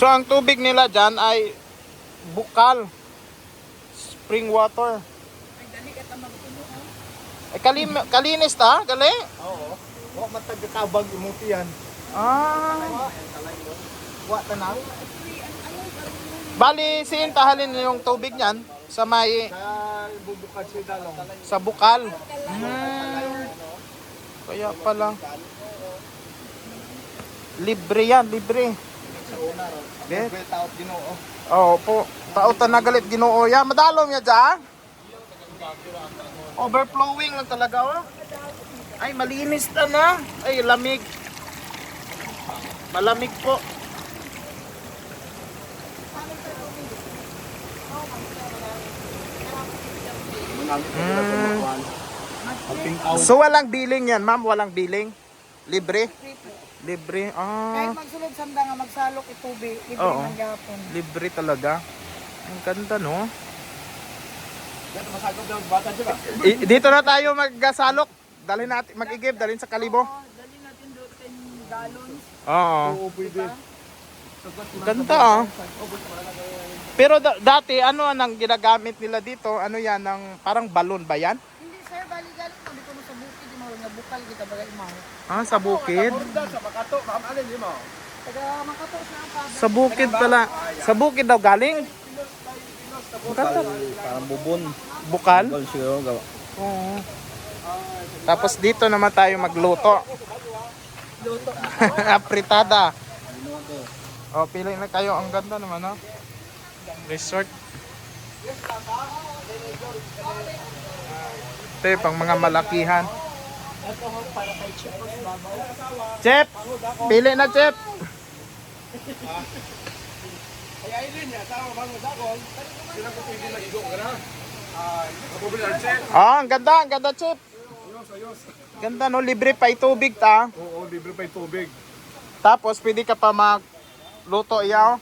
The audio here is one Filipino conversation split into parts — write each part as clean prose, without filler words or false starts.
So ang tubig nila dyan ay bukal. Spring water. Ay, kalinis ta? Gali? Oo. Wa matagkabag imuti yan. Ah. Wa tanaw. Bali, siin tahalin yung tubig niyan sa may Sa bubukad si dalong. sa bukal. Kaya pala. Libre yan, libre. Sa una ro. Bet. Taot Ginoo. Oo po. Tautan na galit Ginoo ya. Madalom ya dyan. Overflowing lang talaga oh. Ay, malinis na. Ay, lamig. Malamig po. So walang billing yan, ma'am? Walang billing? Libre? Libre. Kahit Ah, magsulod sanda nga magsalok itubi, libre Oo. man gyapon. libre talaga. Ang ganda, no? Dito masagop daw bata diba? Dito na tayo magsalok. Dalhin natin, mag-igib, dalhin sa kalibo. Dali natin do 10 gallons. Oo. Oo, pwede. Ang ganda, ah. Pero dati, ano ang ginagamit nila dito? Ano yan? Ng, parang balon ba yan? Hindi sir, bali galing mo dito mo sa bukid mo nga bukal kita bagay mo. Ah, sa bukid? Borda sa Makato, ma'am alin di mo? Taga makato siya ang kada. Sa bukid pala. Sa bukid daw galing? Ang ganda. Parang bubon. Bukal? Bukal siguro gawa. Oo. Tapos dito naman tayo magluto. Luto. Apritada. Oh, pili na kayo. Ang ganda naman, no? Resort. Ito yung pang mga malakihan. Chef! Pili na, Chef! Ay Aileen ya, tama bango dakol. Sila ko pwede na igo ka na. Mabubili ang check. Ah, ang ganda, Chef. Ayos. Ganda, no? Libre pa itubig, ta. Oo, libre pa yung tubig. Tapos, pwede ka pa magluto, iyaw.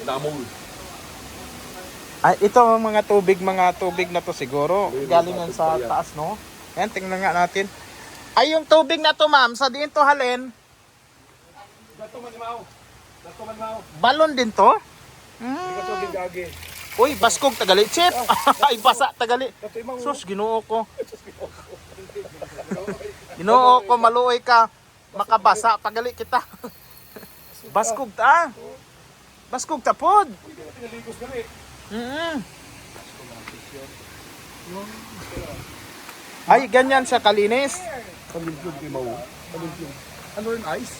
Damol. Ay, ito ang mga tubig na to siguro. Galing yan sa taas, no? Yan, tingnan nga natin. Ay, yung tubig na to, ma'am, sa diin to halin, Dato man mau. Dato man mau. balon din to? Dato gigagi. Uy, baskog tagali, Chef. Ay, basa tagali. Dato imong Sus, ginoo ko. Ginoo ko, maluoy ka. Makabasa, tagali kita. Baskog ta. Baskog ta pod. pinaligos gani. Ay, ganyan siya kalinis. Paligyod kay mau. Paligyod. Ano rin ice?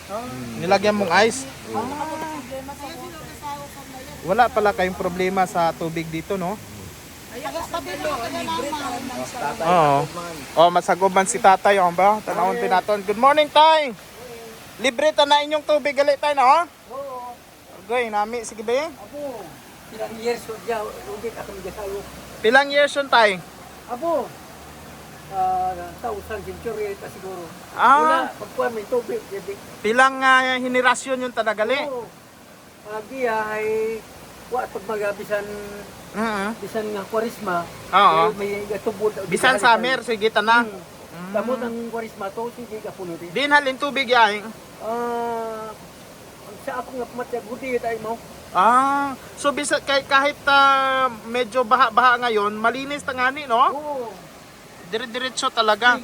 Nilagyan mong ice. Wala pala kayong problema sa tubig dito, no? Oo. Oh, masagoban si tatay, oh, ba? Tanawon naton. Good morning, tay. Libre ta na inyong tubig gali tay, no? Oo. Okay, nami sige ba? Apo. Ilang years ko diya ugit ako migasalo. Pilang years yun, tay? Apo. Thousand century ta siguro. Ah, Pagkuha may tubig, pilang henerasyon yung tanagali? Oo. Pagi ay wa pag magabisan bisan nga kwarisma. Oo. May gatubod. Bisan summer, sige ta na. Tamo ng kwarisma to sige ka puno din. Din halin tubig yaing. Sa ako nga pamatya buti tayo mo. Ah, so kahit medyo baha-baha ngayon, malinis tangani, no? Oo. Dire-diretso talaga.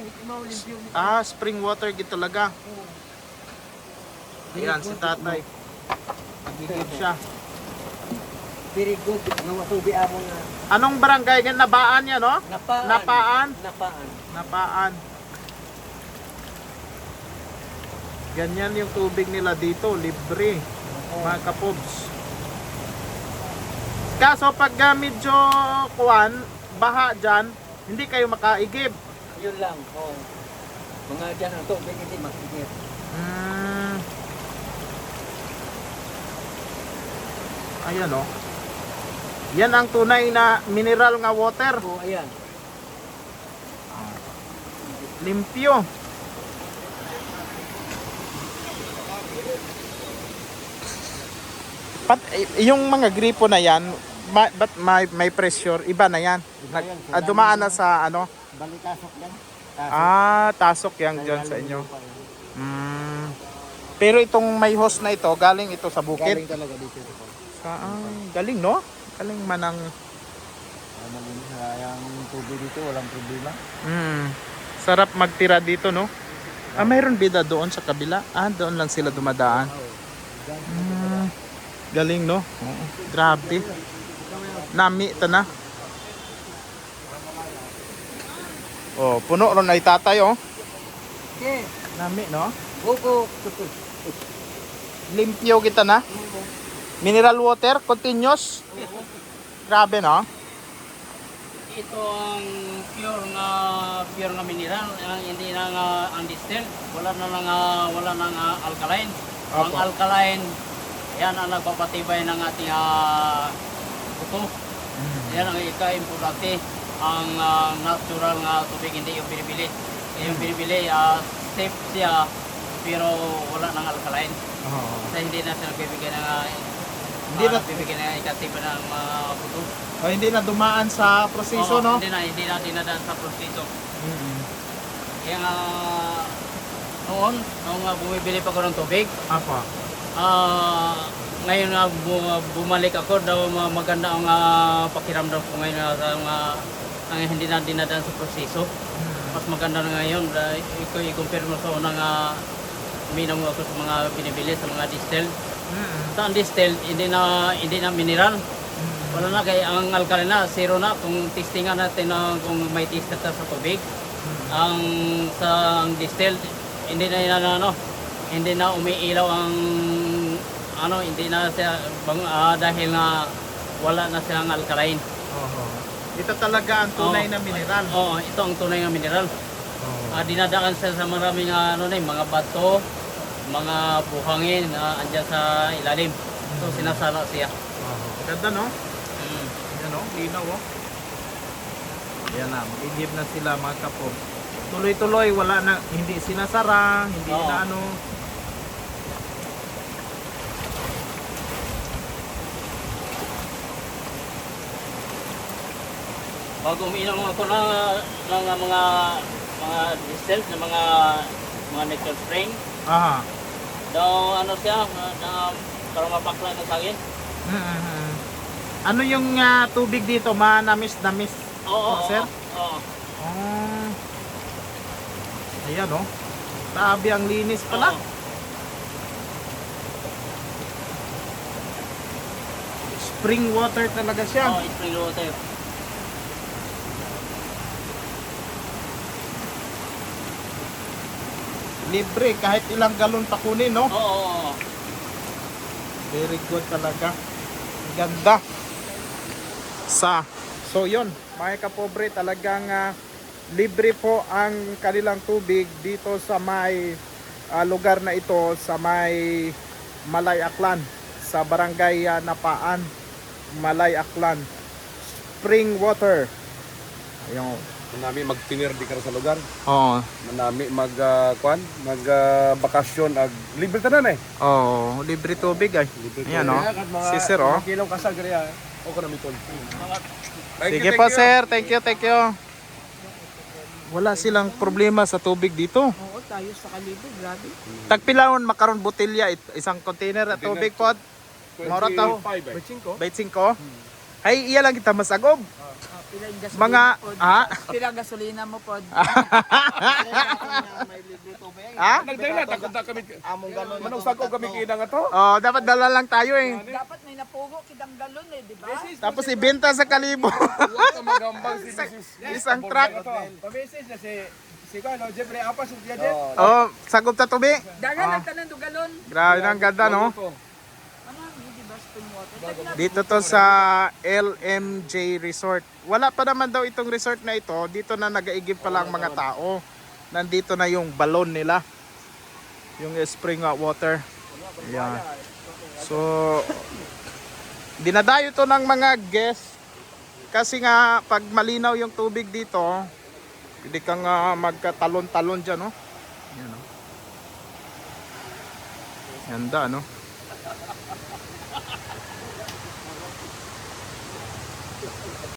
Ah, spring water gid talaga. Ayan, si tatay. Nagigib siya. Very good. Nga tubig amo nga. Anong barangay yan? Nabaan yan, no? Napaan. Napaan? Napaan. Napaan. Ganyan yung tubig nila dito, libre. Mga kapobs. Kaso pag medyo baha dyan, hindi kayo makaigib. Yun lang. Oh. Mga dyan ang tubig hindi makikip. Ayan, oh. Yan ang tunay na mineral nga water. Oh, ayan. Limpyo. Yung mga gripo na yan, ba't may pressure? Iba na yan. Dumaan na sa ano? Balikasok yan. Tasok yan dyan sa inyo. Pero itong may hose na ito, galing ito sa bukid. Galing talaga dito. Galing, no? Galing manang... Yung tubig dito, walang problema. Sarap magtira dito, no? Mayroon bida doon sa kabila. Doon lang sila dumadaan. Galing, no? Oo. Grabe. Nami ito na. Oh, puno ron ay tatay, oh. Okay. Nami, no? Buko. Limpyo kita na. Mineral water, continuous. Grabe, no? Ito ang pure nga mineral, hindi na nga undistilled, wala nang alkaline. Ang Opo. alkaline, yan ang nagpapatibay ng ating buto. Yan ang ika-importante. Ang natural nga tubig, hindi yung binibili. Yung binibili, safe siya, pero wala nang alkaline. Kasi hindi na sila bibigyan ng bibigyan ng ikatibay ng buto. Hindi na dumaan sa proseso, no? Hindi na dinadaan sa proseso. Kaya nga, noon bumibili pa ko ng tubig, Apa. ngayon nga bumalik ako, daw maganda ang pakiramdam ko ngayon ang hindi na dinadaan sa proseso. Mas maganda na ngayon, i-compare mo sa unang uminom ako sa mga binibili, sa mga distilled. Sa undistilled, hindi na mineral. Wala na, kaya ang alkaline na, zero na. Kung testingan natin kung may tester sa tubig, ang sa distilled, hindi na umiilaw ang hindi na siya dahil na wala na siyang alkaline. Ito talaga ang tunay na mineral. Oo, ito ang tunay na mineral. Dinadaan siya sa maraming mga bato, mga buhangin andyan sa ilalim. So sinasala siya. Ganda, no? Yan, oh, linaw, oh. Yan na, mag-igib na sila mga kapob. Tuloy-tuloy, wala na, hindi sinasara, hindi na ano. Bago umiinom ako ng mga distilled na mga nectar spring, daw siya, para mapakla ng sagin. Ano yung tubig dito? Manamis-namis? Oo, sir? Oo. Ayan, oh. Tabi ang linis pala. Spring water talaga siya. Spring water. Libre, kahit ilang galon pa kunin, no? Oo. Very good talaga. Ganda. So yun, mga kapobre, talagang libre po ang kanilang tubig dito sa may lugar na ito, sa may Malay Aklan, sa barangay Napaan, Malay Aklan. Spring water. Ayun. Manami magtinir di ka sa lugar. Oo. Manami magbakasyon libre tanan eh. Oh, libre tubig ay. Ayan, no? Si sir, oh. Kilong kasal gari o ko na mitol. Sige po, sir. Thank you. Wala silang problema sa tubig dito. Oo, tayo sa Kalibo, grabe. Tagpilaon makaron botelya, isang container at tubig pod. Mora taw. 25. 25. Ay, iya lang kita masagop. Pilang gasolina Mga po. ha? Pilang gasolina mo po. Ha? Nagdala takot na kami. Among galon. Manong sako kami kinang ato. Oh, dapat dala lang tayo eh. Dapat may napugo kitang galon eh, di ba? Tapos ibenta sa Kalibo. Wa ka magambang si Mrs. Isang truck. Pamisis na si Kuano, Jeffrey Apas ug dia din. Oh, sagop ta tubi. Dagan ang tanan do galon. Grabe nang ganda, no? Ano, di ba spring water? Dito to sa LMJ Resort. Wala pa naman daw itong resort na ito. Dito na nag-aigib pa lang mga tao. Nandito na yung balon nila. Yung spring water. Ayan. So, dinadayo to ng mga guests. Kasi nga, pag malinaw yung tubig dito, hindi kang magkatalon-talon dyan, no? Yan, no? Ganda, no?